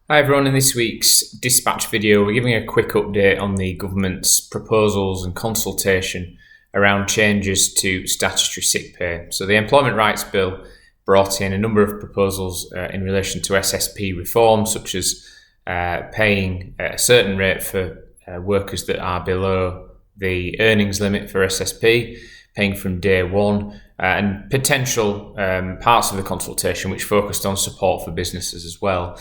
Hi everyone, in this week's dispatch video we're giving a quick update on the government's proposals and consultation around changes to statutory sick pay. So the Employment Rights Bill brought in a number of proposals in relation to SSP reform, such as paying a certain rate for workers that are below the earnings limit for SSP, paying from day one, and potential parts of the consultation which focused on support for businesses as well.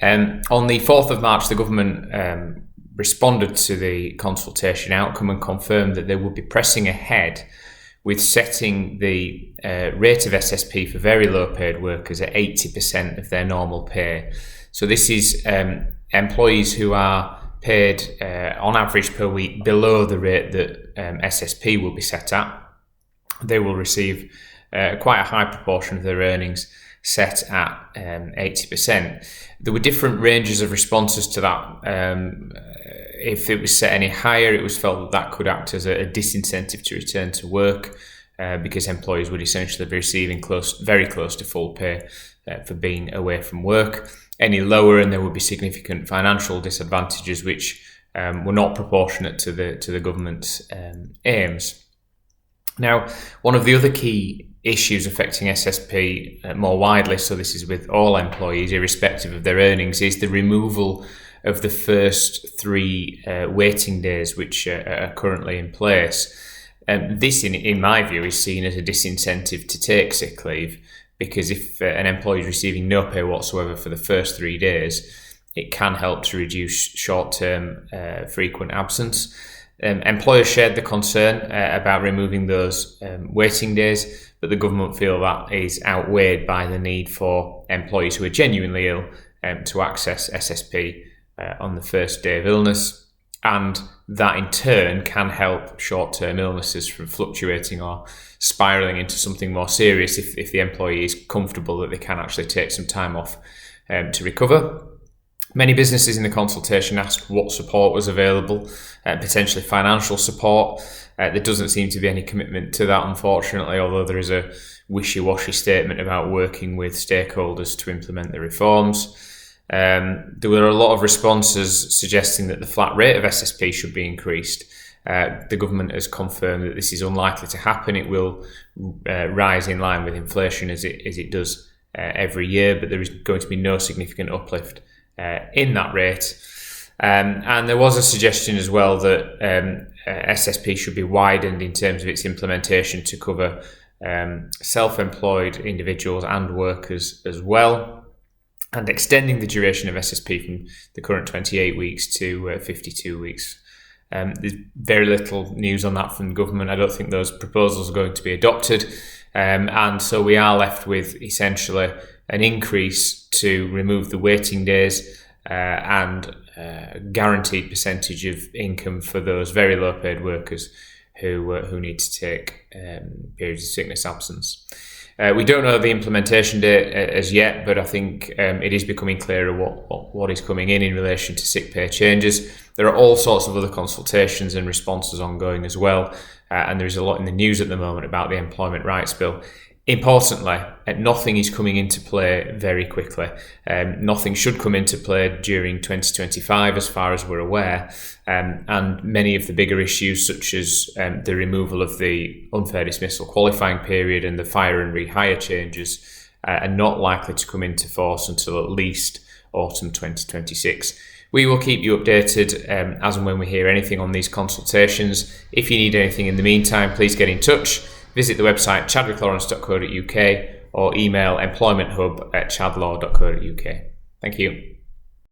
On the 4th of March, the government responded to the consultation outcome and confirmed that they would be pressing ahead with setting the rate of SSP for very low paid workers at 80% of their normal pay. So this is employees who are paid on average per week below the rate that SSP will be set at. They will receive quite a high proportion of their earnings set at 80%. There were different ranges of responses to that. If it was set any higher, it was felt that that could act as a disincentive to return to work because employees would essentially be receiving very close to full pay for being away from work. Any lower, and there would be significant financial disadvantages which were not proportionate to the government's aims. Now, one of the other key issues affecting SSP more widely, so this is with all employees irrespective of their earnings, is the removal of the first three waiting days which are currently in place. This, in my view, is seen as a disincentive to take sick leave, because if an employee is receiving no pay whatsoever for the first 3 days, it can help to reduce short-term frequent absence. Employers shared the concern about removing those waiting days, but the government feel that is outweighed by the need for employees who are genuinely ill to access SSP on the first day of illness, and that in turn can help short-term illnesses from fluctuating or spiralling into something more serious if the employee is comfortable that they can actually take some time off to recover. Many businesses in the consultation asked what support was available, potentially financial support. There doesn't seem to be any commitment to that, unfortunately, although there is a wishy-washy statement about working with stakeholders to implement the reforms. There were a lot of responses suggesting that the flat rate of SSP should be increased. The government has confirmed that this is unlikely to happen. It will rise in line with inflation as it does every year, but there is going to be no significant uplift in that rate. And there was a suggestion as well that SSP should be widened in terms of its implementation to cover self-employed individuals and workers as well, and extending the duration of SSP from the current 28 weeks to 52 weeks. There's very little news on that from the government. I don't think those proposals are going to be adopted. And so we are left with essentially an increase to remove the waiting days and guaranteed percentage of income for those very low paid workers who need to take periods of sickness absence. We don't know the implementation date as yet, but I think it is becoming clearer what is coming in relation to sick pay changes. There are all sorts of other consultations and responses ongoing as well, and there is a lot in the news at the moment about the Employment Rights Bill. Importantly, nothing is coming into play very quickly. Nothing should come into play during 2025 as far as we're aware, and many of the bigger issues such as the removal of the unfair dismissal qualifying period and the fire and rehire changes are not likely to come into force until at least autumn 2026. We will keep you updated as and when we hear anything on these consultations. If you need anything in the meantime, please get in touch. Visit the website chadwicklawrence.co.uk or email employmenthub@chadlaw.co.uk. Thank you.